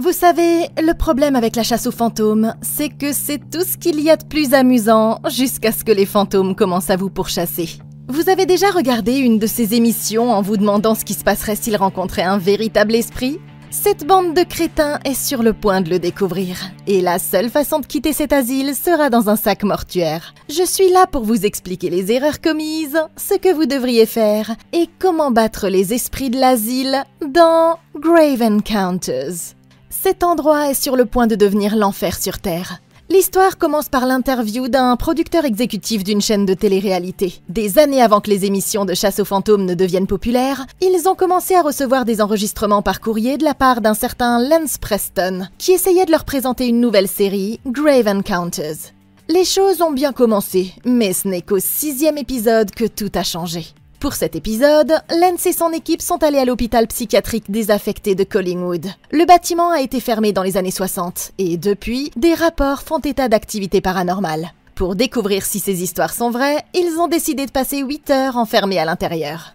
Vous savez, le problème avec la chasse aux fantômes, c'est que c'est tout ce qu'il y a de plus amusant jusqu'à ce que les fantômes commencent à vous pourchasser. Vous avez déjà regardé une de ces émissions en vous demandant ce qui se passerait s'ils rencontraient un véritable esprit? Cette bande de crétins est sur le point de le découvrir. Et la seule façon de quitter cet asile sera dans un sac mortuaire. Je suis là pour vous expliquer les erreurs commises, ce que vous devriez faire, et comment battre les esprits de l'asile dans Grave Encounters. Cet endroit est sur le point de devenir l'enfer sur Terre. L'histoire commence par l'interview d'un producteur exécutif d'une chaîne de télé-réalité. Des années avant que les émissions de chasse aux fantômes ne deviennent populaires, ils ont commencé à recevoir des enregistrements par courrier de la part d'un certain Lance Preston, qui essayait de leur présenter une nouvelle série, Grave Encounters. Les choses ont bien commencé, mais ce n'est qu'au 6e épisode que tout a changé. Pour cet épisode, Lance et son équipe sont allés à l'hôpital psychiatrique désaffecté de Collingwood. Le bâtiment a été fermé dans les années 60 et depuis, des rapports font état d'activités paranormales. Pour découvrir si ces histoires sont vraies, ils ont décidé de passer 8 heures enfermés à l'intérieur.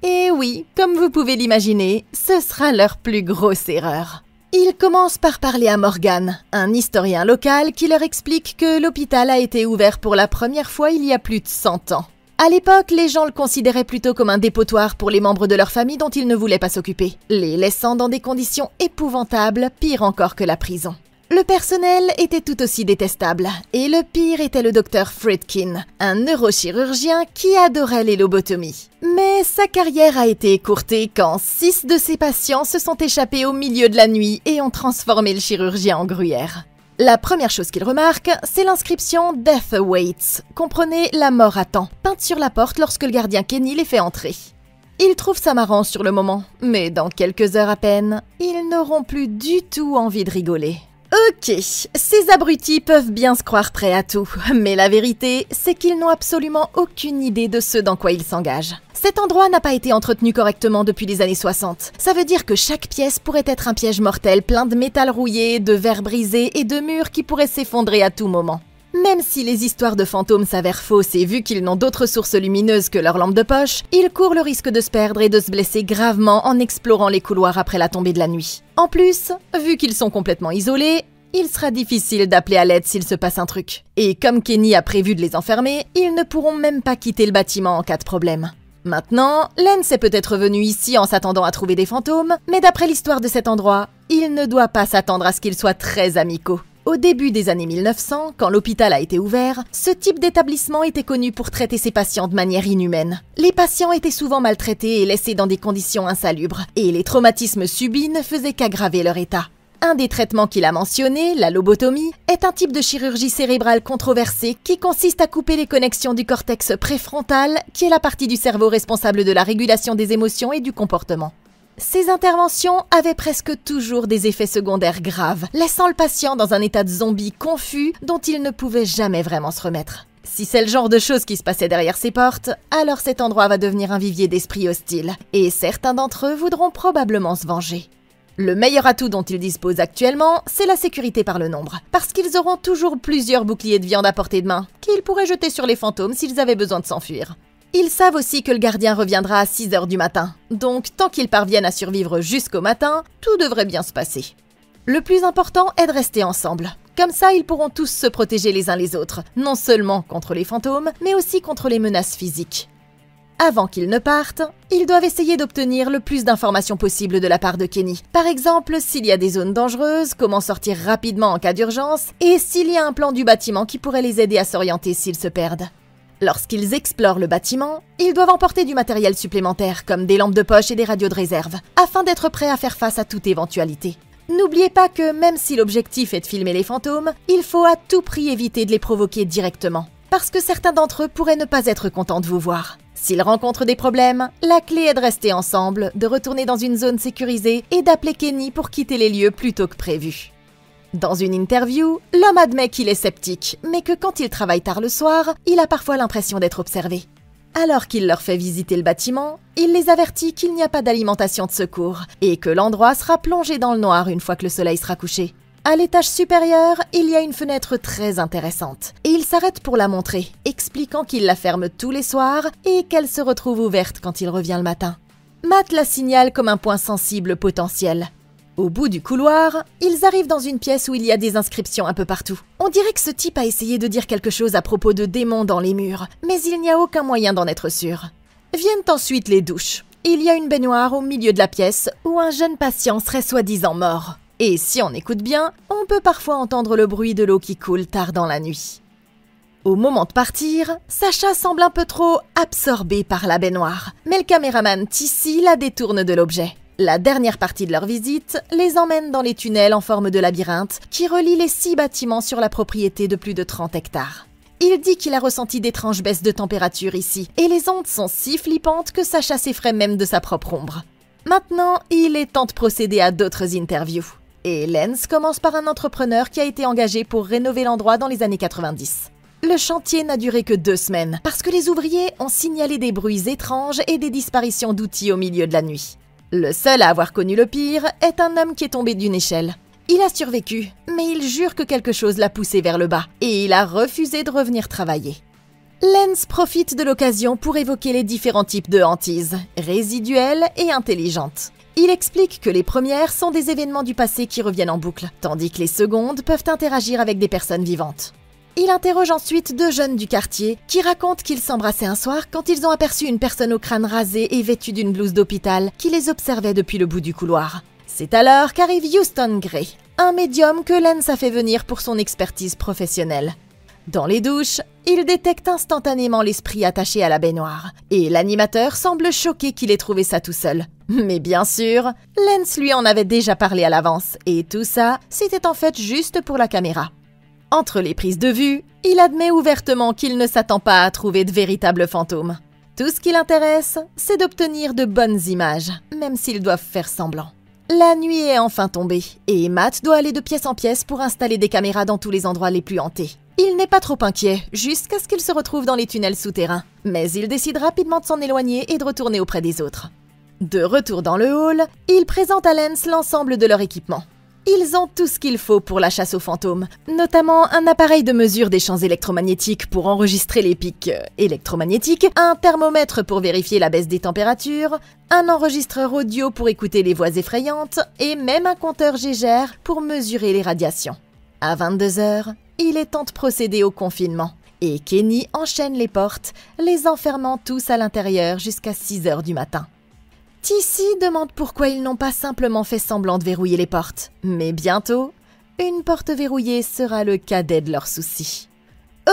Et oui, comme vous pouvez l'imaginer, ce sera leur plus grosse erreur. Ils commencent par parler à Morgan, un historien local qui leur explique que l'hôpital a été ouvert pour la première fois il y a plus de 100 ans. À l'époque, les gens le considéraient plutôt comme un dépotoir pour les membres de leur famille dont ils ne voulaient pas s'occuper, les laissant dans des conditions épouvantables, pire encore que la prison. Le personnel était tout aussi détestable, et le pire était le docteur Friedkin, un neurochirurgien qui adorait les lobotomies. Mais sa carrière a été écourtée quand 6 de ses patients se sont échappés au milieu de la nuit et ont transformé le chirurgien en gruyère. La première chose qu'il remarque, c'est l'inscription « Death Awaits », comprenez la mort attend, peinte sur la porte lorsque le gardien Kenny les fait entrer. Il trouve ça marrant sur le moment, mais dans quelques heures à peine, ils n'auront plus du tout envie de rigoler. Ok, ces abrutis peuvent bien se croire prêts à tout, mais la vérité, c'est qu'ils n'ont absolument aucune idée de ce dans quoi ils s'engagent. Cet endroit n'a pas été entretenu correctement depuis les années 60. Ça veut dire que chaque pièce pourrait être un piège mortel plein de métal rouillé, de verres brisés et de murs qui pourraient s'effondrer à tout moment. Même si les histoires de fantômes s'avèrent fausses et vu qu'ils n'ont d'autres sources lumineuses que leur lampe de poche, ils courent le risque de se perdre et de se blesser gravement en explorant les couloirs après la tombée de la nuit. En plus, vu qu'ils sont complètement isolés, il sera difficile d'appeler à l'aide s'il se passe un truc. Et comme Kenny a prévu de les enfermer, ils ne pourront même pas quitter le bâtiment en cas de problème. Maintenant, Lance est peut-être venu ici en s'attendant à trouver des fantômes, mais d'après l'histoire de cet endroit, il ne doit pas s'attendre à ce qu'ils soient très amicaux. Au début des années 1900, quand l'hôpital a été ouvert, ce type d'établissement était connu pour traiter ses patients de manière inhumaine. Les patients étaient souvent maltraités et laissés dans des conditions insalubres, et les traumatismes subis ne faisaient qu'aggraver leur état. Un des traitements qu'il a mentionné, la lobotomie, est un type de chirurgie cérébrale controversée qui consiste à couper les connexions du cortex préfrontal, qui est la partie du cerveau responsable de la régulation des émotions et du comportement. Ces interventions avaient presque toujours des effets secondaires graves, laissant le patient dans un état de zombie confus dont il ne pouvait jamais vraiment se remettre. Si c'est le genre de choses qui se passait derrière ces portes, alors cet endroit va devenir un vivier d'esprits hostiles, et certains d'entre eux voudront probablement se venger. Le meilleur atout dont ils disposent actuellement, c'est la sécurité par le nombre, parce qu'ils auront toujours plusieurs boucliers de viande à portée de main, qu'ils pourraient jeter sur les fantômes s'ils avaient besoin de s'enfuir. Ils savent aussi que le gardien reviendra à 6 h du matin, donc tant qu'ils parviennent à survivre jusqu'au matin, tout devrait bien se passer. Le plus important est de rester ensemble. Comme ça, ils pourront tous se protéger les uns les autres, non seulement contre les fantômes, mais aussi contre les menaces physiques. Avant qu'ils ne partent, ils doivent essayer d'obtenir le plus d'informations possible de la part de Kenny. Par exemple, s'il y a des zones dangereuses, comment sortir rapidement en cas d'urgence, et s'il y a un plan du bâtiment qui pourrait les aider à s'orienter s'ils se perdent. Lorsqu'ils explorent le bâtiment, ils doivent emporter du matériel supplémentaire, comme des lampes de poche et des radios de réserve, afin d'être prêts à faire face à toute éventualité. N'oubliez pas que même si l'objectif est de filmer les fantômes, il faut à tout prix éviter de les provoquer directement, parce que certains d'entre eux pourraient ne pas être contents de vous voir. S'ils rencontrent des problèmes, la clé est de rester ensemble, de retourner dans une zone sécurisée et d'appeler Kenny pour quitter les lieux plus tôt que prévu. Dans une interview, l'homme admet qu'il est sceptique, mais que quand il travaille tard le soir, il a parfois l'impression d'être observé. Alors qu'il leur fait visiter le bâtiment, il les avertit qu'il n'y a pas d'alimentation de secours et que l'endroit sera plongé dans le noir une fois que le soleil sera couché. À l'étage supérieur, il y a une fenêtre très intéressante et il s'arrête pour la montrer, expliquant qu'il la ferme tous les soirs et qu'elle se retrouve ouverte quand il revient le matin. Matt la signale comme un point sensible potentiel. Au bout du couloir, ils arrivent dans une pièce où il y a des inscriptions un peu partout. On dirait que ce type a essayé de dire quelque chose à propos de démons dans les murs, mais il n'y a aucun moyen d'en être sûr. Viennent ensuite les douches. Il y a une baignoire au milieu de la pièce où un jeune patient serait soi-disant mort. Et si on écoute bien, on peut parfois entendre le bruit de l'eau qui coule tard dans la nuit. Au moment de partir, Sacha semble un peu trop absorbé par la baignoire, mais le caméraman Tissi la détourne de l'objet. La dernière partie de leur visite les emmène dans les tunnels en forme de labyrinthe qui relient les 6 bâtiments sur la propriété de plus de 30 hectares. Il dit qu'il a ressenti d'étranges baisses de température ici, et les ondes sont si flippantes que Sacha s'effraie même de sa propre ombre. Maintenant, il est temps de procéder à d'autres interviews. Et Lens commence par un entrepreneur qui a été engagé pour rénover l'endroit dans les années 90. Le chantier n'a duré que 2 semaines, parce que les ouvriers ont signalé des bruits étranges et des disparitions d'outils au milieu de la nuit. Le seul à avoir connu le pire est un homme qui est tombé d'une échelle. Il a survécu, mais il jure que quelque chose l'a poussé vers le bas, et il a refusé de revenir travailler. Lens profite de l'occasion pour évoquer les différents types de hantises, résiduelles et intelligentes. Il explique que les premières sont des événements du passé qui reviennent en boucle, tandis que les secondes peuvent interagir avec des personnes vivantes. Il interroge ensuite 2 jeunes du quartier qui racontent qu'ils s'embrassaient un soir quand ils ont aperçu une personne au crâne rasé et vêtue d'une blouse d'hôpital qui les observait depuis le bout du couloir. C'est alors qu'arrive Houston Gray, un médium que Lens a fait venir pour son expertise professionnelle. Dans les douches, il détecte instantanément l'esprit attaché à la baignoire, et l'animateur semble choqué qu'il ait trouvé ça tout seul. Mais bien sûr, Lens lui en avait déjà parlé à l'avance, et tout ça, c'était en fait juste pour la caméra. Entre les prises de vue, il admet ouvertement qu'il ne s'attend pas à trouver de véritables fantômes. Tout ce qui l'intéresse, c'est d'obtenir de bonnes images, même s'ils doivent faire semblant. La nuit est enfin tombée, et Matt doit aller de pièce en pièce pour installer des caméras dans tous les endroits les plus hantés. Il n'est pas trop inquiet, jusqu'à ce qu'il se retrouve dans les tunnels souterrains, mais il décide rapidement de s'en éloigner et de retourner auprès des autres. De retour dans le hall, il présente à Lens l'ensemble de leur équipement. Ils ont tout ce qu'il faut pour la chasse aux fantômes, notamment un appareil de mesure des champs électromagnétiques pour enregistrer les pics électromagnétiques, un thermomètre pour vérifier la baisse des températures, un enregistreur audio pour écouter les voix effrayantes et même un compteur Geiger pour mesurer les radiations. À 22 h, il est temps de procéder au confinement et Kenny enchaîne les portes, les enfermant tous à l'intérieur jusqu'à 6 h du matin. Tissi demande pourquoi ils n'ont pas simplement fait semblant de verrouiller les portes. Mais bientôt, une porte verrouillée sera le cadet de leurs soucis.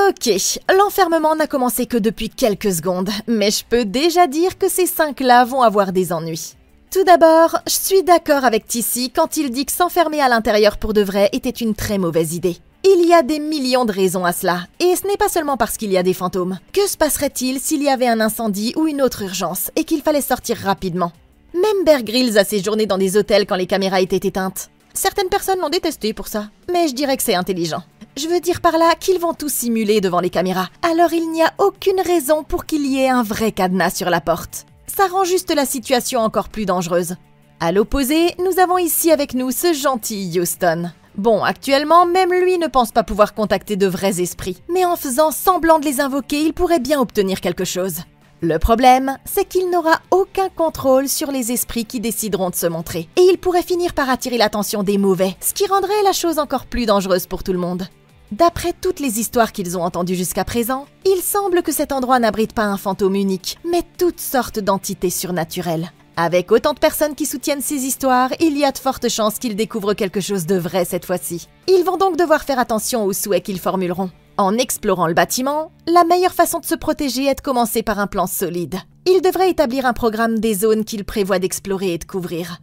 Ok, l'enfermement n'a commencé que depuis quelques secondes, mais je peux déjà dire que ces 5-là vont avoir des ennuis. Tout d'abord, je suis d'accord avec Tissi quand il dit que s'enfermer à l'intérieur pour de vrai était une très mauvaise idée. Il y a des millions de raisons à cela, et ce n'est pas seulement parce qu'il y a des fantômes. Que se passerait-il s'il y avait un incendie ou une autre urgence, et qu'il fallait sortir rapidement? Même Bear Grylls a séjourné dans des hôtels quand les caméras étaient éteintes. Certaines personnes l'ont détesté pour ça, mais je dirais que c'est intelligent. Je veux dire par là qu'ils vont tout simuler devant les caméras, alors il n'y a aucune raison pour qu'il y ait un vrai cadenas sur la porte. Ça rend juste la situation encore plus dangereuse. À l'opposé, nous avons ici avec nous ce gentil Houston. Bon, actuellement, même lui ne pense pas pouvoir contacter de vrais esprits. Mais en faisant semblant de les invoquer, il pourrait bien obtenir quelque chose. Le problème, c'est qu'il n'aura aucun contrôle sur les esprits qui décideront de se montrer. Et il pourrait finir par attirer l'attention des mauvais, ce qui rendrait la chose encore plus dangereuse pour tout le monde. D'après toutes les histoires qu'ils ont entendues jusqu'à présent, il semble que cet endroit n'abrite pas un fantôme unique, mais toutes sortes d'entités surnaturelles. Avec autant de personnes qui soutiennent ces histoires, il y a de fortes chances qu'ils découvrent quelque chose de vrai cette fois-ci. Ils vont donc devoir faire attention aux souhaits qu'ils formuleront. En explorant le bâtiment, la meilleure façon de se protéger est de commencer par un plan solide. Ils devraient établir un programme des zones qu'ils prévoient d'explorer et de couvrir.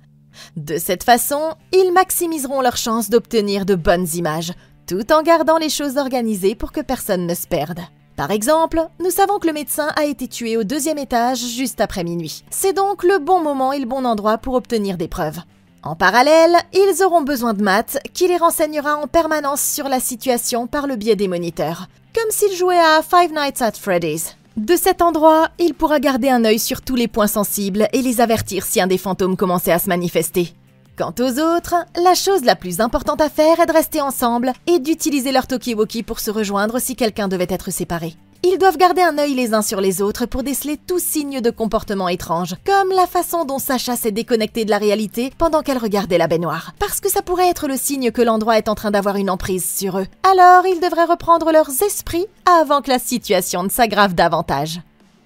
De cette façon, ils maximiseront leurs chances d'obtenir de bonnes images, tout en gardant les choses organisées pour que personne ne se perde. Par exemple, nous savons que le médecin a été tué au 2e étage juste après minuit. C'est donc le bon moment et le bon endroit pour obtenir des preuves. En parallèle, ils auront besoin de Matt, qui les renseignera en permanence sur la situation par le biais des moniteurs, comme s'il jouait à Five Nights at Freddy's. De cet endroit, il pourra garder un œil sur tous les points sensibles et les avertir si un des fantômes commençait à se manifester. Quant aux autres, la chose la plus importante à faire est de rester ensemble et d'utiliser leur talkie-walkie pour se rejoindre si quelqu'un devait être séparé. Ils doivent garder un œil les uns sur les autres pour déceler tout signe de comportement étrange, comme la façon dont Sacha s'est déconnectée de la réalité pendant qu'elle regardait la baignoire. Parce que ça pourrait être le signe que l'endroit est en train d'avoir une emprise sur eux. Alors, ils devraient reprendre leurs esprits avant que la situation ne s'aggrave davantage.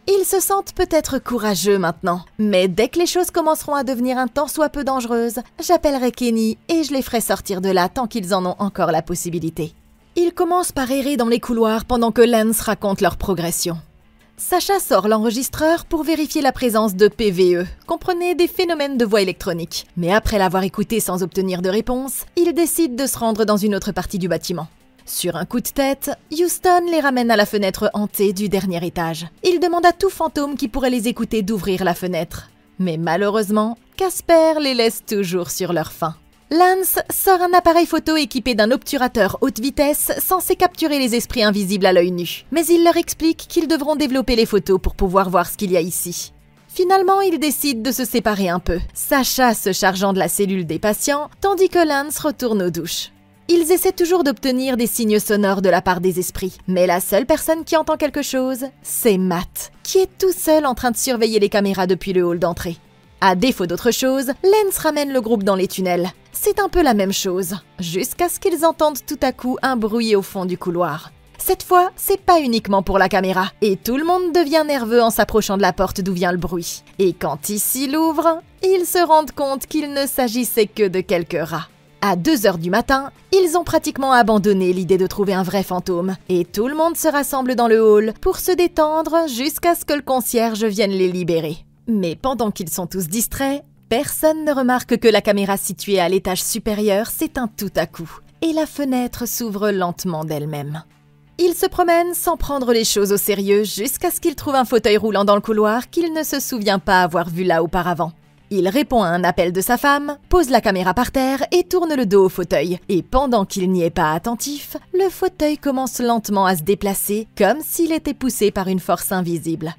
Ils se sentent peut-être courageux maintenant, mais dès que les choses commenceront à devenir un tant soit peu dangereuses, j'appellerai Kenny et je les ferai sortir de là tant qu'ils en ont encore la possibilité. Ils commencent par errer dans les couloirs pendant que Lance raconte leur progression. Sacha sort l'enregistreur pour vérifier la présence de PVE, comprenez des phénomènes de voix électronique. Mais après l'avoir écouté sans obtenir de réponse, il décide de se rendre dans une autre partie du bâtiment. Sur un coup de tête, Houston les ramène à la fenêtre hantée du dernier étage. Il demande à tout fantôme qui pourrait les écouter d'ouvrir la fenêtre. Mais malheureusement, Casper les laisse toujours sur leur faim. Lance sort un appareil photo équipé d'un obturateur haute vitesse censé capturer les esprits invisibles à l'œil nu. Mais il leur explique qu'ils devront développer les photos pour pouvoir voir ce qu'il y a ici. Finalement, ils décident de se séparer un peu, Sacha se chargeant de la cellule des patients, tandis que Lance retourne aux douches. Ils essaient toujours d'obtenir des signes sonores de la part des esprits, mais la seule personne qui entend quelque chose, c'est Matt, qui est tout seul en train de surveiller les caméras depuis le hall d'entrée. À défaut d'autre chose, Lance ramène le groupe dans les tunnels. C'est un peu la même chose, jusqu'à ce qu'ils entendent tout à coup un bruit au fond du couloir. Cette fois, c'est pas uniquement pour la caméra, et tout le monde devient nerveux en s'approchant de la porte d'où vient le bruit. Et quand Issy l'ouvre, ils se rendent compte qu'il ne s'agissait que de quelques rats. À 2 h du matin, ils ont pratiquement abandonné l'idée de trouver un vrai fantôme, et tout le monde se rassemble dans le hall pour se détendre jusqu'à ce que le concierge vienne les libérer. Mais pendant qu'ils sont tous distraits, personne ne remarque que la caméra située à l'étage supérieur s'éteint tout à coup, et la fenêtre s'ouvre lentement d'elle-même. Ils se promènent sans prendre les choses au sérieux jusqu'à ce qu'ils trouvent un fauteuil roulant dans le couloir qu'il ne se souvient pas avoir vu là auparavant. Il répond à un appel de sa femme, pose la caméra par terre et tourne le dos au fauteuil. Et pendant qu'il n'y est pas attentif, le fauteuil commence lentement à se déplacer comme s'il était poussé par une force invisible.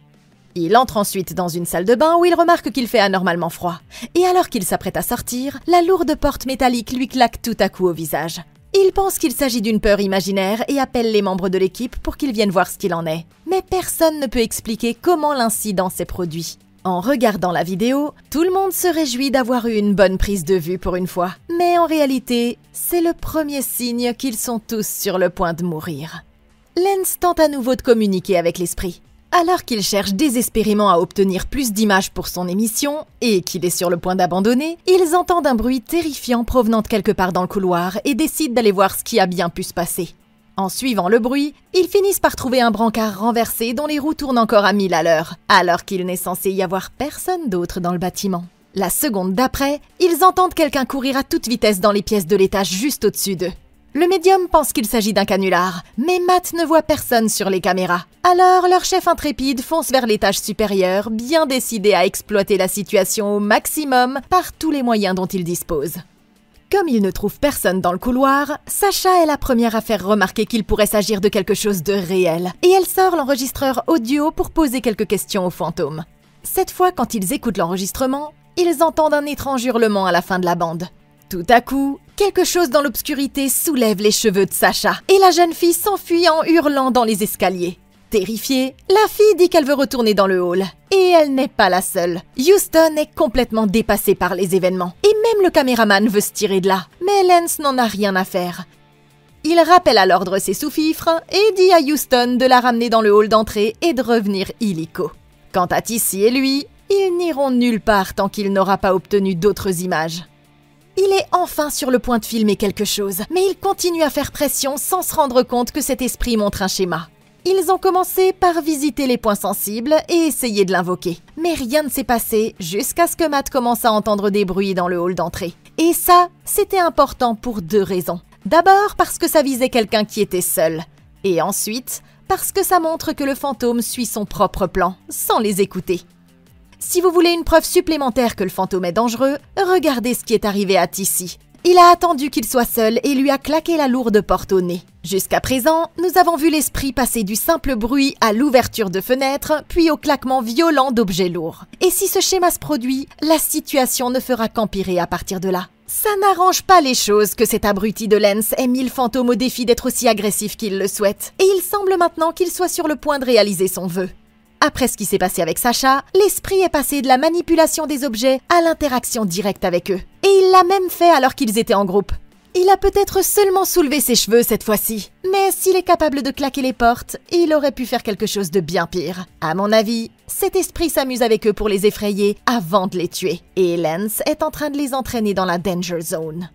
Il entre ensuite dans une salle de bain où il remarque qu'il fait anormalement froid. Et alors qu'il s'apprête à sortir, la lourde porte métallique lui claque tout à coup au visage. Il pense qu'il s'agit d'une peur imaginaire et appelle les membres de l'équipe pour qu'ils viennent voir ce qu'il en est. Mais personne ne peut expliquer comment l'incident s'est produit. En regardant la vidéo, tout le monde se réjouit d'avoir eu une bonne prise de vue pour une fois. Mais en réalité, c'est le premier signe qu'ils sont tous sur le point de mourir. Lance tente à nouveau de communiquer avec l'esprit. Alors qu'il cherche désespérément à obtenir plus d'images pour son émission, et qu'il est sur le point d'abandonner, ils entendent un bruit terrifiant provenant de quelque part dans le couloir et décident d'aller voir ce qui a bien pu se passer. En suivant le bruit, ils finissent par trouver un brancard renversé dont les roues tournent encore à 1000 à l'heure, alors qu'il n'est censé y avoir personne d'autre dans le bâtiment. La seconde d'après, ils entendent quelqu'un courir à toute vitesse dans les pièces de l'étage juste au-dessus d'eux. Le médium pense qu'il s'agit d'un canular, mais Matt ne voit personne sur les caméras. Alors leur chef intrépide fonce vers l'étage supérieur, bien décidé à exploiter la situation au maximum par tous les moyens dont il dispose. Comme il ne trouve personne dans le couloir, Sacha est la première à faire remarquer qu'il pourrait s'agir de quelque chose de réel, et elle sort l'enregistreur audio pour poser quelques questions aux fantômes. Cette fois, quand ils écoutent l'enregistrement, ils entendent un étrange hurlement à la fin de la bande. Tout à coup, quelque chose dans l'obscurité soulève les cheveux de Sacha, et la jeune fille s'enfuit en hurlant dans les escaliers. Terrifiée, la fille dit qu'elle veut retourner dans le hall. Et elle n'est pas la seule. Houston est complètement dépassé par les événements. Et même le caméraman veut se tirer de là. Mais Lance n'en a rien à faire. Il rappelle à l'ordre ses sous-fifres et dit à Houston de la ramener dans le hall d'entrée et de revenir illico. Quant à Tissy et lui, ils n'iront nulle part tant qu'il n'aura pas obtenu d'autres images. Il est enfin sur le point de filmer quelque chose, mais il continue à faire pression sans se rendre compte que cet esprit montre un schéma. Ils ont commencé par visiter les points sensibles et essayer de l'invoquer. Mais rien ne s'est passé jusqu'à ce que Matt commence à entendre des bruits dans le hall d'entrée. Et ça, c'était important pour 2 raisons. D'abord parce que ça visait quelqu'un qui était seul. Et ensuite, parce que ça montre que le fantôme suit son propre plan, sans les écouter. Si vous voulez une preuve supplémentaire que le fantôme est dangereux, regardez ce qui est arrivé à Tissy. Il a attendu qu'il soit seul et lui a claqué la lourde porte au nez. Jusqu'à présent, nous avons vu l'esprit passer du simple bruit à l'ouverture de fenêtres, puis au claquement violent d'objets lourds. Et si ce schéma se produit, la situation ne fera qu'empirer à partir de là. Ça n'arrange pas les choses que cet abruti de Lance ait mis le fantôme au défi d'être aussi agressif qu'il le souhaite, et il semble maintenant qu'il soit sur le point de réaliser son vœu. Après ce qui s'est passé avec Sacha, l'esprit est passé de la manipulation des objets à l'interaction directe avec eux. Et il l'a même fait alors qu'ils étaient en groupe. Il a peut-être seulement soulevé ses cheveux cette fois-ci, mais s'il est capable de claquer les portes, il aurait pu faire quelque chose de bien pire. À mon avis, cet esprit s'amuse avec eux pour les effrayer avant de les tuer, et Lance est en train de les entraîner dans la Danger Zone.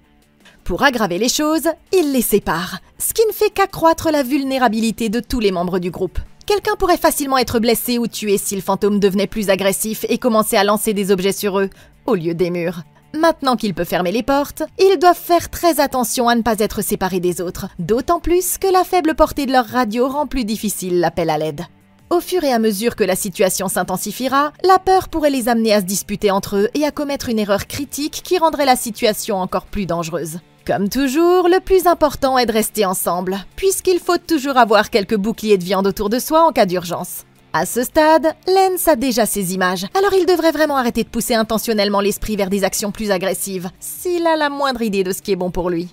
Pour aggraver les choses, il les sépare, ce qui ne fait qu'accroître la vulnérabilité de tous les membres du groupe. Quelqu'un pourrait facilement être blessé ou tué si le fantôme devenait plus agressif et commençait à lancer des objets sur eux, au lieu des murs. Maintenant qu'il peut fermer les portes, ils doivent faire très attention à ne pas être séparés des autres, d'autant plus que la faible portée de leur radio rend plus difficile l'appel à l'aide. Au fur et à mesure que la situation s'intensifiera, la peur pourrait les amener à se disputer entre eux et à commettre une erreur critique qui rendrait la situation encore plus dangereuse. Comme toujours, le plus important est de rester ensemble, puisqu'il faut toujours avoir quelques boucliers de viande autour de soi en cas d'urgence. À ce stade, Lance a déjà ses images, alors il devrait vraiment arrêter de pousser intentionnellement l'esprit vers des actions plus agressives, s'il a la moindre idée de ce qui est bon pour lui.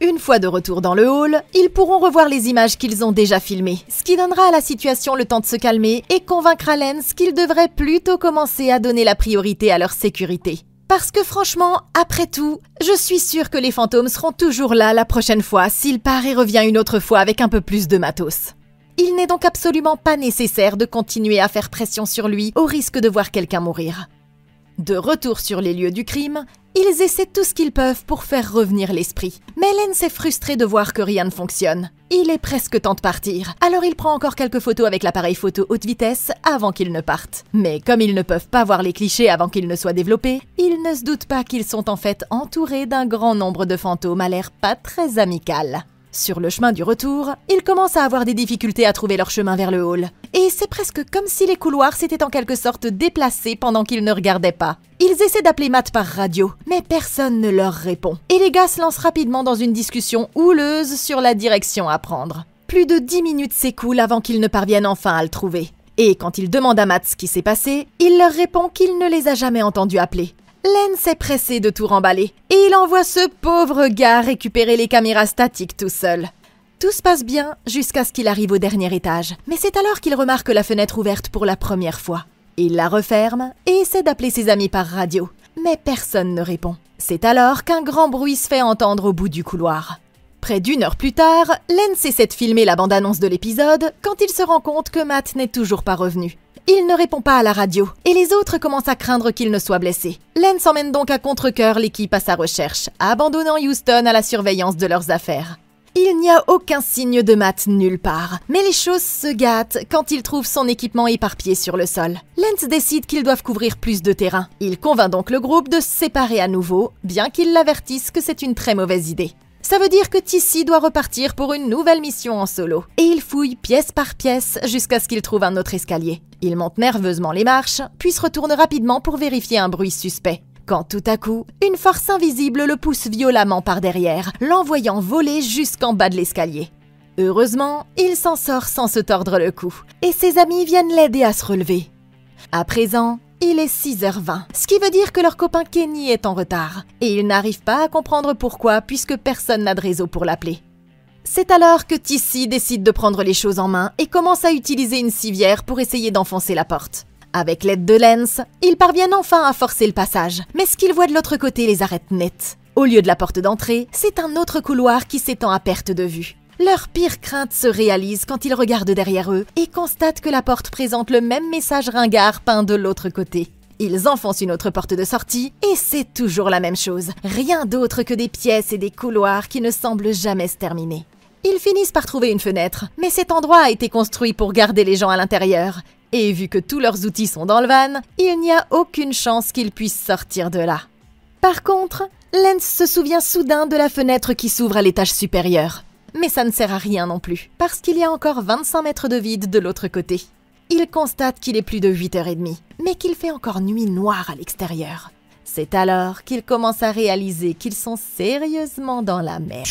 Une fois de retour dans le hall, ils pourront revoir les images qu'ils ont déjà filmées, ce qui donnera à la situation le temps de se calmer et convaincra Lance qu'il devrait plutôt commencer à donner la priorité à leur sécurité. Parce que franchement, après tout, je suis sûre que les fantômes seront toujours là la prochaine fois s'il part et revient une autre fois avec un peu plus de matos. Il n'est donc absolument pas nécessaire de continuer à faire pression sur lui au risque de voir quelqu'un mourir. De retour sur les lieux du crime, ils essaient tout ce qu'ils peuvent pour faire revenir l'esprit. Mais Lance est frustré de voir que rien ne fonctionne. Il est presque temps de partir, alors il prend encore quelques photos avec l'appareil photo haute vitesse avant qu'ils ne partent. Mais comme ils ne peuvent pas voir les clichés avant qu'ils ne soient développés, ils ne se doutent pas qu'ils sont en fait entourés d'un grand nombre de fantômes à l'air pas très amical. Sur le chemin du retour, ils commencent à avoir des difficultés à trouver leur chemin vers le hall. Et c'est presque comme si les couloirs s'étaient en quelque sorte déplacés pendant qu'ils ne regardaient pas. Ils essaient d'appeler Matt par radio, mais personne ne leur répond. Et les gars se lancent rapidement dans une discussion houleuse sur la direction à prendre. Plus de 10 minutes s'écoulent avant qu'ils ne parviennent enfin à le trouver. Et quand ils demandent à Matt ce qui s'est passé, il leur répond qu'il ne les a jamais entendus appeler. Lance est pressé de tout remballer, et il envoie ce pauvre gars récupérer les caméras statiques tout seul. Tout se passe bien jusqu'à ce qu'il arrive au dernier étage, mais c'est alors qu'il remarque la fenêtre ouverte pour la première fois. Il la referme et essaie d'appeler ses amis par radio, mais personne ne répond. C'est alors qu'un grand bruit se fait entendre au bout du couloir. Près d'une heure plus tard, Lance essaie de filmer la bande-annonce de l'épisode quand il se rend compte que Matt n'est toujours pas revenu. Il ne répond pas à la radio, et les autres commencent à craindre qu'il ne soit blessé. Lance emmène donc à contre-cœur l'équipe à sa recherche, abandonnant Houston à la surveillance de leurs affaires. Il n'y a aucun signe de Matt nulle part, mais les choses se gâtent quand il trouve son équipement éparpillé sur le sol. Lance décide qu'ils doivent couvrir plus de terrain. Il convainc donc le groupe de se séparer à nouveau, bien qu'il l'avertisse que c'est une très mauvaise idée. Ça veut dire que Tissi doit repartir pour une nouvelle mission en solo. Et il fouille pièce par pièce jusqu'à ce qu'il trouve un autre escalier. Il monte nerveusement les marches, puis se retourne rapidement pour vérifier un bruit suspect. Quand tout à coup, une force invisible le pousse violemment par derrière, l'envoyant voler jusqu'en bas de l'escalier. Heureusement, il s'en sort sans se tordre le cou, et ses amis viennent l'aider à se relever. À présent, il est 6h20, ce qui veut dire que leur copain Kenny est en retard, et ils n'arrivent pas à comprendre pourquoi puisque personne n'a de réseau pour l'appeler. C'est alors que Tissi décide de prendre les choses en main et commence à utiliser une civière pour essayer d'enfoncer la porte. Avec l'aide de Lance, ils parviennent enfin à forcer le passage, mais ce qu'ils voient de l'autre côté les arrête net. Au lieu de la porte d'entrée, c'est un autre couloir qui s'étend à perte de vue. Leur pire crainte se réalise quand ils regardent derrière eux et constatent que la porte présente le même message ringard peint de l'autre côté. Ils enfoncent une autre porte de sortie et c'est toujours la même chose. Rien d'autre que des pièces et des couloirs qui ne semblent jamais se terminer. Ils finissent par trouver une fenêtre, mais cet endroit a été construit pour garder les gens à l'intérieur. Et vu que tous leurs outils sont dans le van, il n'y a aucune chance qu'ils puissent sortir de là. Par contre, Lance se souvient soudain de la fenêtre qui s'ouvre à l'étage supérieur. Mais ça ne sert à rien non plus, parce qu'il y a encore 25 mètres de vide de l'autre côté. Il constate qu'il est plus de 8h30, mais qu'il fait encore nuit noire à l'extérieur. C'est alors qu'il commence à réaliser qu'ils sont sérieusement dans la merde.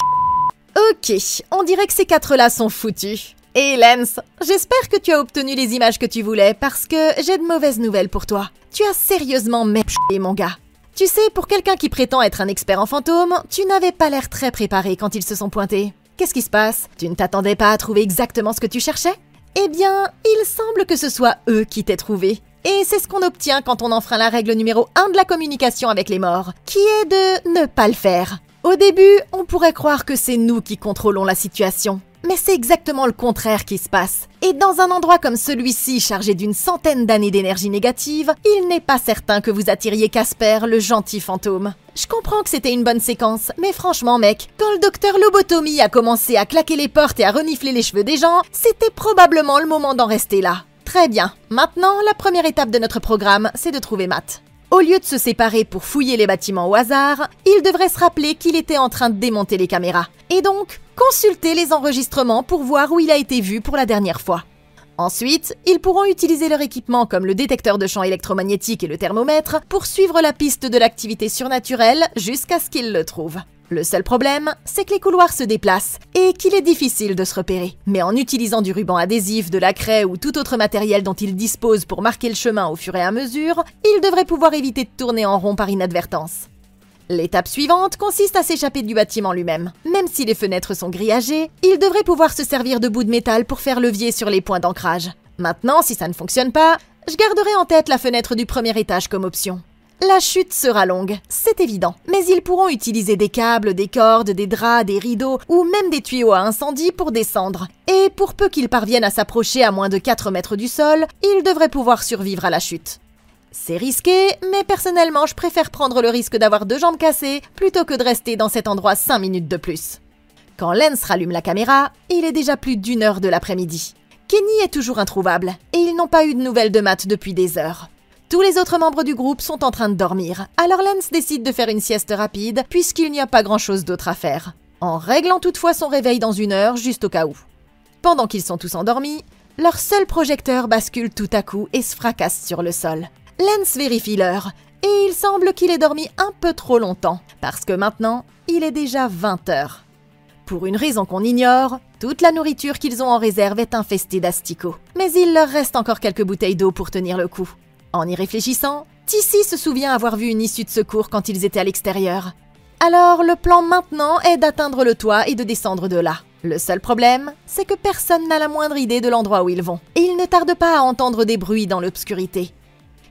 Ok, on dirait que ces quatre-là sont foutus. Et Lance, j'espère que tu as obtenu les images que tu voulais, parce que j'ai de mauvaises nouvelles pour toi. Tu as sérieusement merdé, mon gars. Tu sais, pour quelqu'un qui prétend être un expert en fantômes, tu n'avais pas l'air très préparé quand ils se sont pointés. Qu'est-ce qui se passe? Tu ne t'attendais pas à trouver exactement ce que tu cherchais? Eh bien, il semble que ce soit eux qui t'aient trouvé. Et c'est ce qu'on obtient quand on enfreint la règle numéro 1 de la communication avec les morts, qui est de ne pas le faire. Au début, on pourrait croire que c'est nous qui contrôlons la situation. Mais c'est exactement le contraire qui se passe. Et dans un endroit comme celui-ci, chargé d'une centaine d'années d'énergie négative, il n'est pas certain que vous attiriez Casper, le gentil fantôme. Je comprends que c'était une bonne séquence, mais franchement mec, quand le docteur Lobotomie a commencé à claquer les portes et à renifler les cheveux des gens, c'était probablement le moment d'en rester là. Très bien, maintenant, la première étape de notre programme, c'est de trouver Matt. Au lieu de se séparer pour fouiller les bâtiments au hasard, il devrait se rappeler qu'il était en train de démonter les caméras. Et donc, consulter les enregistrements pour voir où il a été vu pour la dernière fois. Ensuite, ils pourront utiliser leur équipement comme le détecteur de champs électromagnétiques et le thermomètre pour suivre la piste de l'activité surnaturelle jusqu'à ce qu'ils le trouvent. Le seul problème, c'est que les couloirs se déplacent et qu'il est difficile de se repérer. Mais en utilisant du ruban adhésif, de la craie ou tout autre matériel dont ils disposent pour marquer le chemin au fur et à mesure, ils devraient pouvoir éviter de tourner en rond par inadvertance. L'étape suivante consiste à s'échapper du bâtiment lui-même. Même si les fenêtres sont grillagées, ils devraient pouvoir se servir de bouts de métal pour faire levier sur les points d'ancrage. Maintenant, si ça ne fonctionne pas, je garderai en tête la fenêtre du premier étage comme option. La chute sera longue, c'est évident, mais ils pourront utiliser des câbles, des cordes, des draps, des rideaux ou même des tuyaux à incendie pour descendre. Et pour peu qu'ils parviennent à s'approcher à moins de 4 mètres du sol, ils devraient pouvoir survivre à la chute. C'est risqué, mais personnellement je préfère prendre le risque d'avoir 2 jambes cassées plutôt que de rester dans cet endroit 5 minutes de plus. Quand Lance rallume la caméra, il est déjà plus d'1 heure de l'après-midi. Kenny est toujours introuvable, et ils n'ont pas eu de nouvelles de Matt depuis des heures. Tous les autres membres du groupe sont en train de dormir, alors Lance décide de faire une sieste rapide puisqu'il n'y a pas grand-chose d'autre à faire, en réglant toutefois son réveil dans 1 heure juste au cas où. Pendant qu'ils sont tous endormis, leur seul projecteur bascule tout à coup et se fracasse sur le sol. Lance vérifie l'heure, et il semble qu'il ait dormi un peu trop longtemps, parce que maintenant, il est déjà 20 heures. Pour une raison qu'on ignore, toute la nourriture qu'ils ont en réserve est infestée d'asticots, mais il leur reste encore quelques bouteilles d'eau pour tenir le coup. En y réfléchissant, Tissy se souvient avoir vu une issue de secours quand ils étaient à l'extérieur. Alors, le plan maintenant est d'atteindre le toit et de descendre de là. Le seul problème, c'est que personne n'a la moindre idée de l'endroit où ils vont, et ils ne tardent pas à entendre des bruits dans l'obscurité.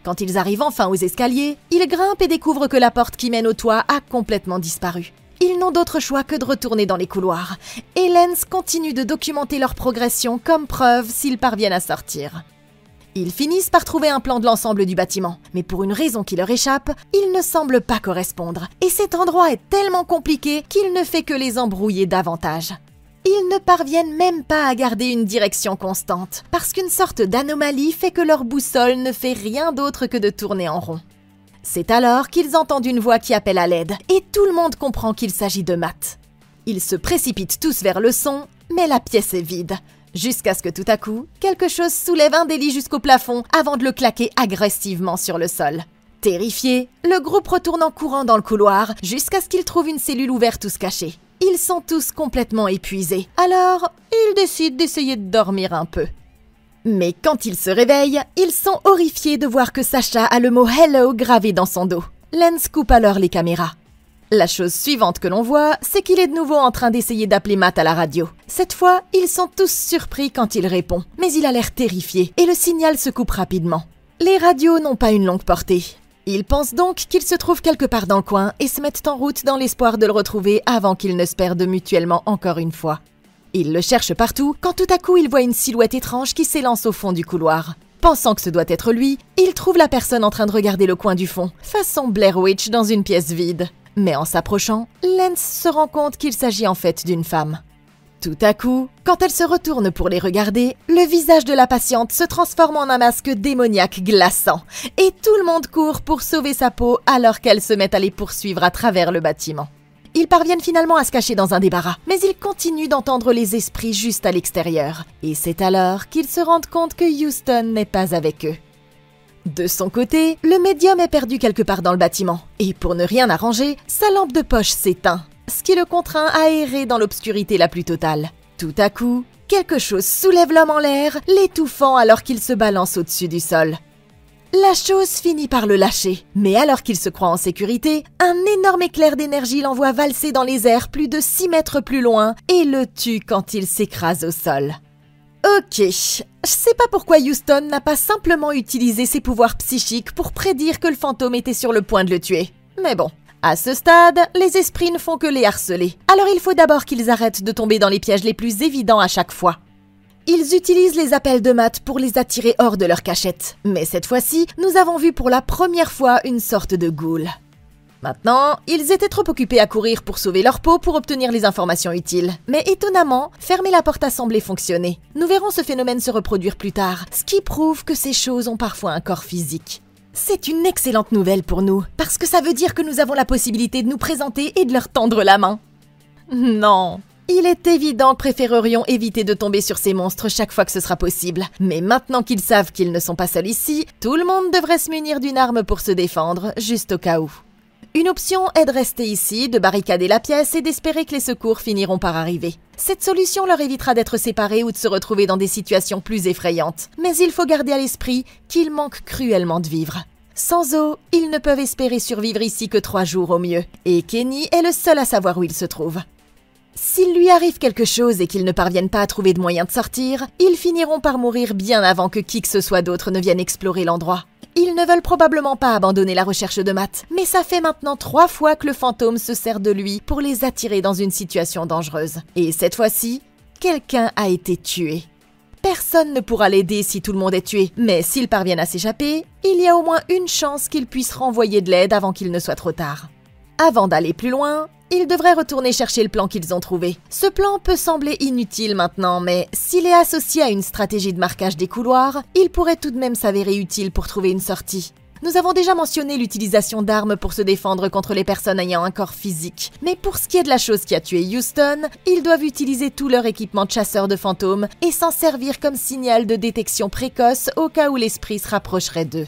Quand ils arrivent enfin aux escaliers, ils grimpent et découvrent que la porte qui mène au toit a complètement disparu. Ils n'ont d'autre choix que de retourner dans les couloirs, et Lance continue de documenter leur progression comme preuve s'ils parviennent à sortir. Ils finissent par trouver un plan de l'ensemble du bâtiment, mais pour une raison qui leur échappe, il ne semble pas correspondre, et cet endroit est tellement compliqué qu'il ne fait que les embrouiller davantage. Ils ne parviennent même pas à garder une direction constante, parce qu'une sorte d'anomalie fait que leur boussole ne fait rien d'autre que de tourner en rond. C'est alors qu'ils entendent une voix qui appelle à l'aide, et tout le monde comprend qu'il s'agit de Matt. Ils se précipitent tous vers le son, mais la pièce est vide. Jusqu'à ce que tout à coup, quelque chose soulève un délit jusqu'au plafond avant de le claquer agressivement sur le sol. Terrifiés, le groupe retourne en courant dans le couloir jusqu'à ce qu'ils trouvent une cellule ouverte où se cacher. Ils sont tous complètement épuisés, alors ils décident d'essayer de dormir un peu. Mais quand ils se réveillent, ils sont horrifiés de voir que Sacha a le mot « Hello » gravé dans son dos. Lance coupe alors les caméras. La chose suivante que l'on voit, c'est qu'il est de nouveau en train d'essayer d'appeler Matt à la radio. Cette fois, ils sont tous surpris quand il répond, mais il a l'air terrifié et le signal se coupe rapidement. Les radios n'ont pas une longue portée. Ils pensent donc qu'il se trouve quelque part dans le coin et se mettent en route dans l'espoir de le retrouver avant qu'ils ne se perdent mutuellement encore une fois. Ils le cherchent partout quand tout à coup ils voient une silhouette étrange qui s'élance au fond du couloir. Pensant que ce doit être lui, ils trouvent la personne en train de regarder le coin du fond, façon Blair Witch dans une pièce vide. Mais en s'approchant, Lance se rend compte qu'il s'agit en fait d'une femme. Tout à coup, quand elle se retourne pour les regarder, le visage de la patiente se transforme en un masque démoniaque glaçant, et tout le monde court pour sauver sa peau alors qu'elle se met à les poursuivre à travers le bâtiment. Ils parviennent finalement à se cacher dans un débarras, mais ils continuent d'entendre les esprits juste à l'extérieur, et c'est alors qu'ils se rendent compte que Houston n'est pas avec eux. De son côté, le médium est perdu quelque part dans le bâtiment, et pour ne rien arranger, sa lampe de poche s'éteint, ce qui le contraint à errer dans l'obscurité la plus totale. Tout à coup, quelque chose soulève l'homme en l'air, l'étouffant alors qu'il se balance au-dessus du sol. La chose finit par le lâcher, mais alors qu'il se croit en sécurité, un énorme éclair d'énergie l'envoie valser dans les airs plus de 6 mètres plus loin et le tue quand il s'écrase au sol. Ok, je sais pas pourquoi Houston n'a pas simplement utilisé ses pouvoirs psychiques pour prédire que le fantôme était sur le point de le tuer. Mais bon, à ce stade, les esprits ne font que les harceler, alors il faut d'abord qu'ils arrêtent de tomber dans les pièges les plus évidents à chaque fois. Ils utilisent les appels de Matt pour les attirer hors de leur cachette, mais cette fois-ci, nous avons vu pour la première fois une sorte de ghoul. Maintenant, ils étaient trop occupés à courir pour sauver leur peau pour obtenir les informations utiles. Mais étonnamment, fermer la porte a semblé fonctionner. Nous verrons ce phénomène se reproduire plus tard, ce qui prouve que ces choses ont parfois un corps physique. C'est une excellente nouvelle pour nous, parce que ça veut dire que nous avons la possibilité de nous présenter et de leur tendre la main. Non, il est évident que préférerions éviter de tomber sur ces monstres chaque fois que ce sera possible. Mais maintenant qu'ils savent qu'ils ne sont pas seuls ici, tout le monde devrait se munir d'une arme pour se défendre, juste au cas où. Une option est de rester ici, de barricader la pièce et d'espérer que les secours finiront par arriver. Cette solution leur évitera d'être séparés ou de se retrouver dans des situations plus effrayantes. Mais il faut garder à l'esprit qu'ils manquent cruellement de vivre. Sans eau, ils ne peuvent espérer survivre ici que 3 jours au mieux. Et Kenny est le seul à savoir où il se trouve. S'il lui arrive quelque chose et qu'ils ne parviennent pas à trouver de moyen de sortir, ils finiront par mourir bien avant que qui que ce soit d'autre ne vienne explorer l'endroit. Ils ne veulent probablement pas abandonner la recherche de Matt, mais ça fait maintenant 3 fois que le fantôme se sert de lui pour les attirer dans une situation dangereuse. Et cette fois-ci, quelqu'un a été tué. Personne ne pourra l'aider si tout le monde est tué, mais s'ils parviennent à s'échapper, il y a au moins une chance qu'ils puissent renvoyer de l'aide avant qu'il ne soit trop tard. Avant d'aller plus loin, ils devraient retourner chercher le plan qu'ils ont trouvé. Ce plan peut sembler inutile maintenant, mais s'il est associé à une stratégie de marquage des couloirs, il pourrait tout de même s'avérer utile pour trouver une sortie. Nous avons déjà mentionné l'utilisation d'armes pour se défendre contre les personnes ayant un corps physique. Mais pour ce qui est de la chose qui a tué Houston, ils doivent utiliser tout leur équipement de chasseurs de fantômes et s'en servir comme signal de détection précoce au cas où l'esprit se rapprocherait d'eux.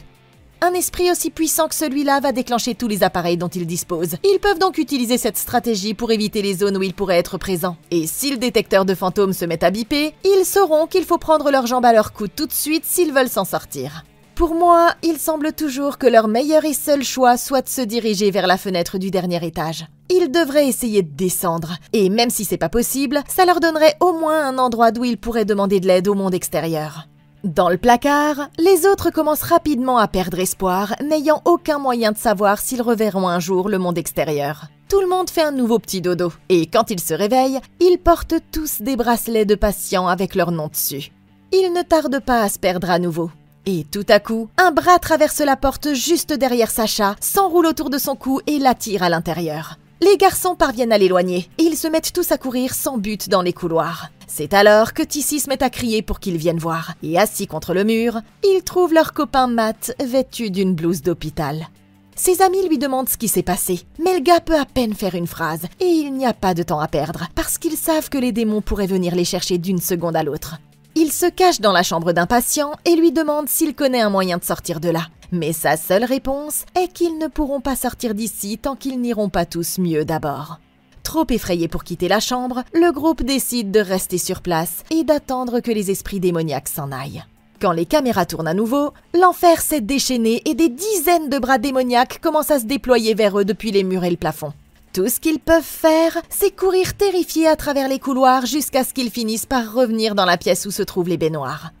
Un esprit aussi puissant que celui-là va déclencher tous les appareils dont ils disposent. Ils peuvent donc utiliser cette stratégie pour éviter les zones où ils pourraient être présents. Et si le détecteur de fantômes se met à biper, ils sauront qu'il faut prendre leurs jambes à leur cou tout de suite s'ils veulent s'en sortir. Pour moi, il semble toujours que leur meilleur et seul choix soit de se diriger vers la fenêtre du dernier étage. Ils devraient essayer de descendre, et même si c'est pas possible, ça leur donnerait au moins un endroit d'où ils pourraient demander de l'aide au monde extérieur. Dans le placard, les autres commencent rapidement à perdre espoir, n'ayant aucun moyen de savoir s'ils reverront un jour le monde extérieur. Tout le monde fait un nouveau petit dodo, et quand ils se réveillent, ils portent tous des bracelets de patients avec leur nom dessus. Ils ne tardent pas à se perdre à nouveau. Et tout à coup, un bras traverse la porte juste derrière Sacha, s'enroule autour de son cou et l'attire à l'intérieur. Les garçons parviennent à l'éloigner, et ils se mettent tous à courir sans but dans les couloirs. C'est alors que Tissy se met à crier pour qu'ils viennent voir, et assis contre le mur, ils trouvent leur copain Matt vêtu d'une blouse d'hôpital. Ses amis lui demandent ce qui s'est passé, mais le gars peut à peine faire une phrase, et il n'y a pas de temps à perdre, parce qu'ils savent que les démons pourraient venir les chercher d'une seconde à l'autre. Il se cache dans la chambre d'un patient et lui demande s'il connaît un moyen de sortir de là. Mais sa seule réponse est qu'ils ne pourront pas sortir d'ici tant qu'ils n'iront pas tous mieux d'abord. Trop effrayé pour quitter la chambre, le groupe décide de rester sur place et d'attendre que les esprits démoniaques s'en aillent. Quand les caméras tournent à nouveau, l'enfer s'est déchaîné et des dizaines de bras démoniaques commencent à se déployer vers eux depuis les murs et le plafond. Tout ce qu'ils peuvent faire, c'est courir terrifiés à travers les couloirs jusqu'à ce qu'ils finissent par revenir dans la pièce où se trouvent les baignoires.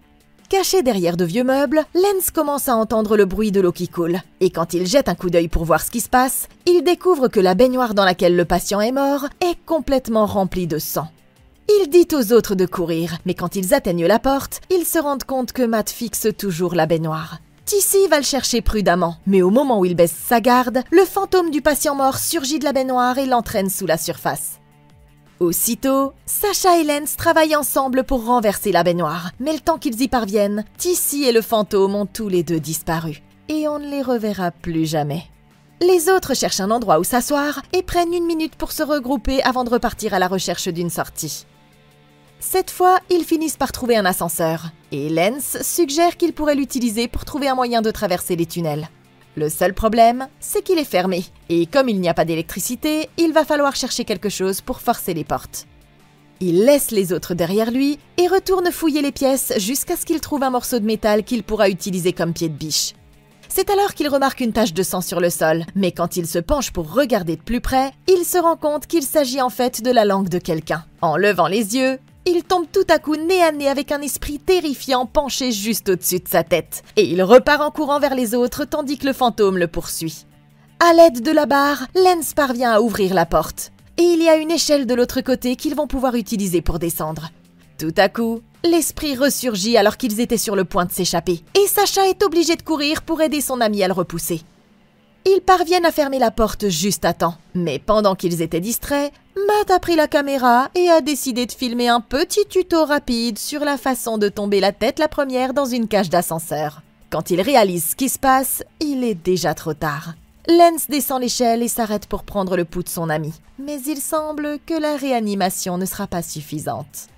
Caché derrière de vieux meubles, Lance commence à entendre le bruit de l'eau qui coule. Et quand il jette un coup d'œil pour voir ce qui se passe, il découvre que la baignoire dans laquelle le patient est mort est complètement remplie de sang. Il dit aux autres de courir, mais quand ils atteignent la porte, ils se rendent compte que Matt fixe toujours la baignoire. Tissy va le chercher prudemment, mais au moment où il baisse sa garde, le fantôme du patient mort surgit de la baignoire et l'entraîne sous la surface. Aussitôt, Sacha et Lance travaillent ensemble pour renverser la baignoire, mais le temps qu'ils y parviennent, Tissy et le fantôme ont tous les deux disparu, et on ne les reverra plus jamais. Les autres cherchent un endroit où s'asseoir et prennent 1 minute pour se regrouper avant de repartir à la recherche d'une sortie. Cette fois, ils finissent par trouver un ascenseur, et Lance suggère qu'ils pourraient l'utiliser pour trouver un moyen de traverser les tunnels. Le seul problème, c'est qu'il est fermé, et comme il n'y a pas d'électricité, il va falloir chercher quelque chose pour forcer les portes. Il laisse les autres derrière lui et retourne fouiller les pièces jusqu'à ce qu'il trouve un morceau de métal qu'il pourra utiliser comme pied de biche. C'est alors qu'il remarque une tache de sang sur le sol, mais quand il se penche pour regarder de plus près, il se rend compte qu'il s'agit en fait de la langue de quelqu'un. En levant les yeux, il tombe tout à coup nez à nez avec un esprit terrifiant penché juste au-dessus de sa tête, et il repart en courant vers les autres tandis que le fantôme le poursuit. À l'aide de la barre, Lance parvient à ouvrir la porte, et il y a une échelle de l'autre côté qu'ils vont pouvoir utiliser pour descendre. Tout à coup, l'esprit ressurgit alors qu'ils étaient sur le point de s'échapper, et Sacha est obligé de courir pour aider son ami à le repousser. Ils parviennent à fermer la porte juste à temps, mais pendant qu'ils étaient distraits, Matt a pris la caméra et a décidé de filmer un petit tuto rapide sur la façon de tomber la tête la première dans une cage d'ascenseur. Quand il réalise ce qui se passe, il est déjà trop tard. Lance descend l'échelle et s'arrête pour prendre le pouls de son ami, mais il semble que la réanimation ne sera pas suffisante.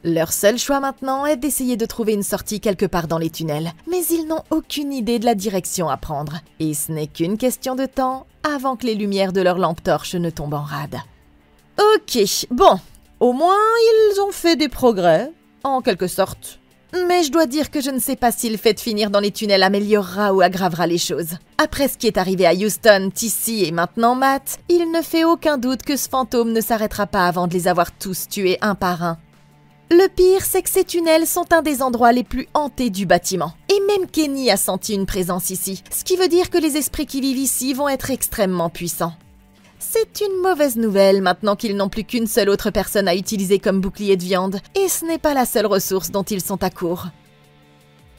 Leur seul choix maintenant est d'essayer de trouver une sortie quelque part dans les tunnels, mais ils n'ont aucune idée de la direction à prendre, et ce n'est qu'une question de temps avant que les lumières de leur lampe torche ne tombent en rade. Ok, bon, au moins ils ont fait des progrès, en quelque sorte. Mais je dois dire que je ne sais pas si le fait de finir dans les tunnels améliorera ou aggravera les choses. Après ce qui est arrivé à Houston, TC et maintenant Matt, il ne fait aucun doute que ce fantôme ne s'arrêtera pas avant de les avoir tous tués un par un. Le pire, c'est que ces tunnels sont un des endroits les plus hantés du bâtiment. Et même Kenny a senti une présence ici, ce qui veut dire que les esprits qui vivent ici vont être extrêmement puissants. C'est une mauvaise nouvelle maintenant qu'ils n'ont plus qu'une seule autre personne à utiliser comme bouclier de viande, et ce n'est pas la seule ressource dont ils sont à court.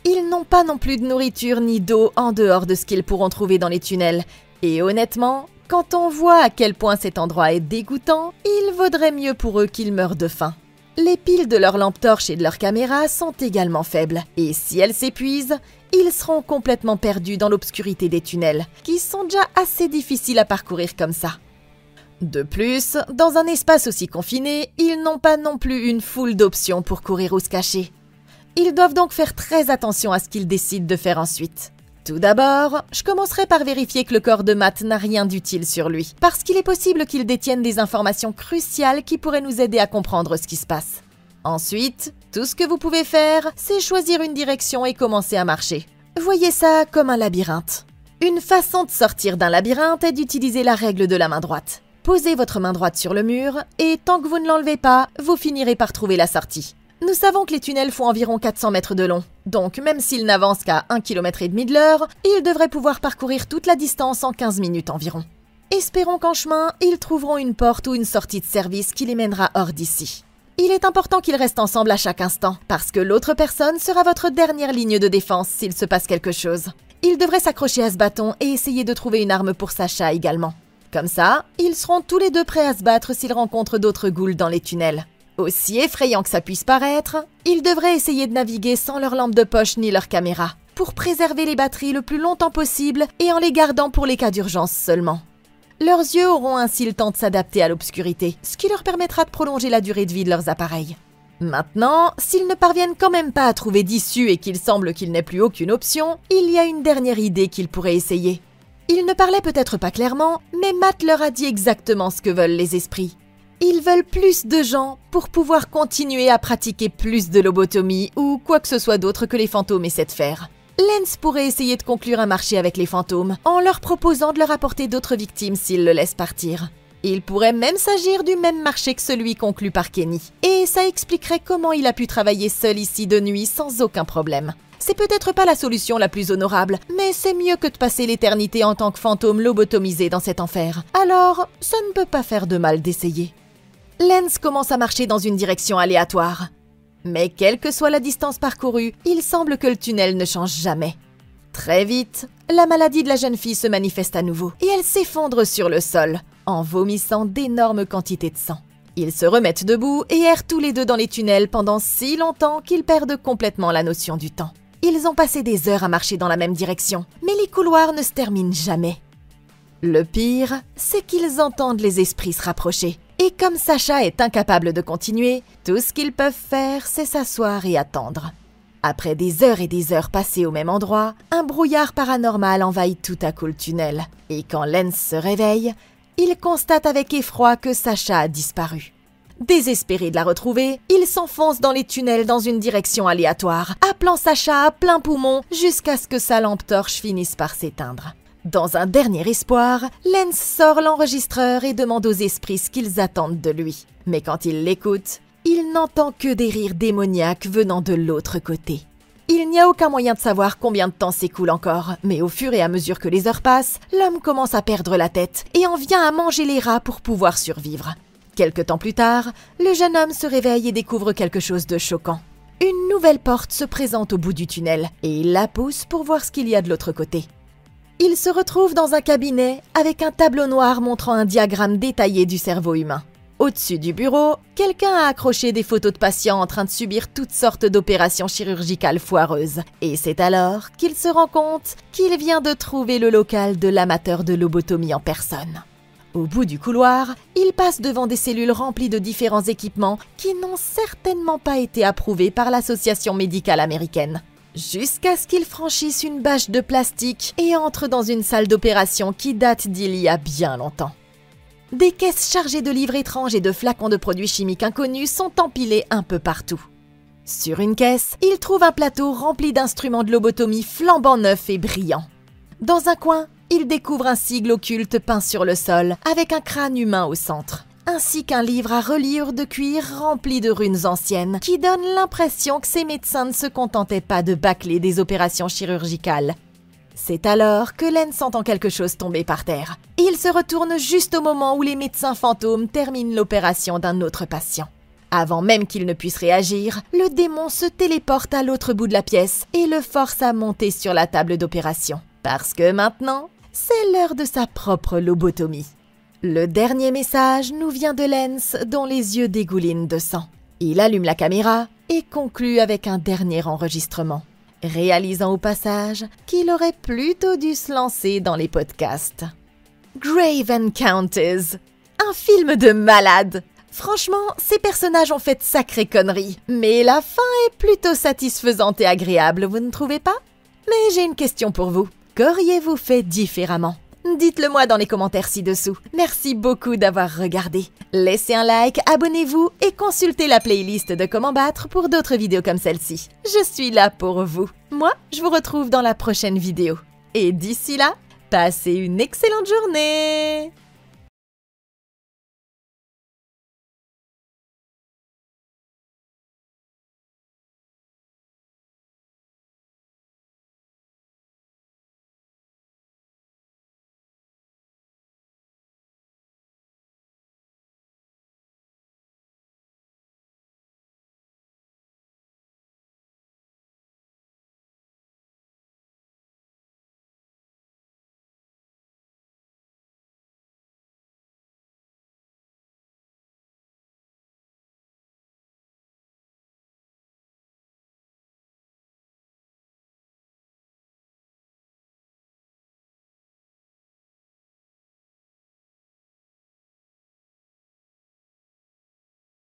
Ils n'ont pas non plus de nourriture ni d'eau en dehors de ce qu'ils pourront trouver dans les tunnels, et honnêtement, quand on voit à quel point cet endroit est dégoûtant, il vaudrait mieux pour eux qu'ils meurent de faim. Les piles de leurs lampes torches et de leurs caméras sont également faibles, et si elles s'épuisent, ils seront complètement perdus dans l'obscurité des tunnels, qui sont déjà assez difficiles à parcourir comme ça. De plus, dans un espace aussi confiné, ils n'ont pas non plus une foule d'options pour courir ou se cacher. Ils doivent donc faire très attention à ce qu'ils décident de faire ensuite. Tout d'abord, je commencerai par vérifier que le corps de Matt n'a rien d'utile sur lui, parce qu'il est possible qu'il détienne des informations cruciales qui pourraient nous aider à comprendre ce qui se passe. Ensuite, tout ce que vous pouvez faire, c'est choisir une direction et commencer à marcher. Voyez ça comme un labyrinthe. Une façon de sortir d'un labyrinthe est d'utiliser la règle de la main droite. Posez votre main droite sur le mur, et tant que vous ne l'enlevez pas, vous finirez par trouver la sortie. Nous savons que les tunnels font environ 400 mètres de long, donc même s'ils n'avancent qu'à 1,5 km de l'heure, ils devraient pouvoir parcourir toute la distance en 15 minutes environ. Espérons qu'en chemin, ils trouveront une porte ou une sortie de service qui les mènera hors d'ici. Il est important qu'ils restent ensemble à chaque instant, parce que l'autre personne sera votre dernière ligne de défense s'il se passe quelque chose. Ils devraient s'accrocher à ce bâton et essayer de trouver une arme pour Sacha également. Comme ça, ils seront tous les deux prêts à se battre s'ils rencontrent d'autres ghouls dans les tunnels. Aussi effrayant que ça puisse paraître, ils devraient essayer de naviguer sans leur lampe de poche ni leur caméra, pour préserver les batteries le plus longtemps possible et en les gardant pour les cas d'urgence seulement. Leurs yeux auront ainsi le temps de s'adapter à l'obscurité, ce qui leur permettra de prolonger la durée de vie de leurs appareils. Maintenant, s'ils ne parviennent quand même pas à trouver d'issue et qu'il semble qu'il n'ait plus aucune option, il y a une dernière idée qu'ils pourraient essayer. Ils ne parlaient peut-être pas clairement, mais Matt leur a dit exactement ce que veulent les esprits. Ils veulent plus de gens pour pouvoir continuer à pratiquer plus de lobotomie ou quoi que ce soit d'autre que les fantômes essaient de faire. Lance pourrait essayer de conclure un marché avec les fantômes en leur proposant de leur apporter d'autres victimes s'ils le laissent partir. Il pourrait même s'agir du même marché que celui conclu par Kenny. Et ça expliquerait comment il a pu travailler seul ici de nuit sans aucun problème. C'est peut-être pas la solution la plus honorable, mais c'est mieux que de passer l'éternité en tant que fantôme lobotomisé dans cet enfer. Alors, ça ne peut pas faire de mal d'essayer. Lance commence à marcher dans une direction aléatoire. Mais quelle que soit la distance parcourue, il semble que le tunnel ne change jamais. Très vite, la maladie de la jeune fille se manifeste à nouveau et elle s'effondre sur le sol, en vomissant d'énormes quantités de sang. Ils se remettent debout et errent tous les deux dans les tunnels pendant si longtemps qu'ils perdent complètement la notion du temps. Ils ont passé des heures à marcher dans la même direction, mais les couloirs ne se terminent jamais. Le pire, c'est qu'ils entendent les esprits se rapprocher. Et comme Sacha est incapable de continuer, tout ce qu'ils peuvent faire, c'est s'asseoir et attendre. Après des heures et des heures passées au même endroit, un brouillard paranormal envahit tout à coup le tunnel. Et quand Lance se réveille, il constate avec effroi que Sacha a disparu. Désespéré de la retrouver, il s'enfonce dans les tunnels dans une direction aléatoire, appelant Sacha à plein poumon jusqu'à ce que sa lampe torche finisse par s'éteindre. Dans un dernier espoir, Lance sort l'enregistreur et demande aux esprits ce qu'ils attendent de lui. Mais quand il l'écoute, il n'entend que des rires démoniaques venant de l'autre côté. Il n'y a aucun moyen de savoir combien de temps s'écoule encore, mais au fur et à mesure que les heures passent, l'homme commence à perdre la tête et en vient à manger les rats pour pouvoir survivre. Quelque temps plus tard, le jeune homme se réveille et découvre quelque chose de choquant. Une nouvelle porte se présente au bout du tunnel et il la pousse pour voir ce qu'il y a de l'autre côté. Il se retrouve dans un cabinet avec un tableau noir montrant un diagramme détaillé du cerveau humain. Au-dessus du bureau, quelqu'un a accroché des photos de patients en train de subir toutes sortes d'opérations chirurgicales foireuses. Et c'est alors qu'il se rend compte qu'il vient de trouver le local de l'amateur de lobotomie en personne. Au bout du couloir, il passe devant des cellules remplies de différents équipements qui n'ont certainement pas été approuvés par l'Association médicale américaine. Jusqu'à ce qu'il franchisse une bâche de plastique et entre dans une salle d'opération qui date d'il y a bien longtemps. Des caisses chargées de livres étranges et de flacons de produits chimiques inconnus sont empilés un peu partout. Sur une caisse, il trouve un plateau rempli d'instruments de lobotomie flambant neufs et brillants. Dans un coin, il découvre un sigle occulte peint sur le sol avec un crâne humain au centre, ainsi qu'un livre à reliure de cuir rempli de runes anciennes qui donne l'impression que ces médecins ne se contentaient pas de bâcler des opérations chirurgicales. C'est alors que Lance entend quelque chose tomber par terre. Et il se retourne juste au moment où les médecins fantômes terminent l'opération d'un autre patient. Avant même qu'il ne puisse réagir, le démon se téléporte à l'autre bout de la pièce et le force à monter sur la table d'opération. Parce que maintenant, c'est l'heure de sa propre lobotomie. Le dernier message nous vient de Lance, dont les yeux dégoulinent de sang. Il allume la caméra et conclut avec un dernier enregistrement, réalisant au passage qu'il aurait plutôt dû se lancer dans les podcasts. Grave Encounters, un film de malade. Franchement, ces personnages ont fait de sacrées conneries, mais la fin est plutôt satisfaisante et agréable, vous ne trouvez pas? Mais j'ai une question pour vous. Qu'auriez-vous fait différemment? Dites-le moi dans les commentaires ci-dessous. Merci beaucoup d'avoir regardé. Laissez un like, abonnez-vous et consultez la playlist de Comment battre pour d'autres vidéos comme celle-ci. Je suis là pour vous. Moi, je vous retrouve dans la prochaine vidéo. Et d'ici là, passez une excellente journée!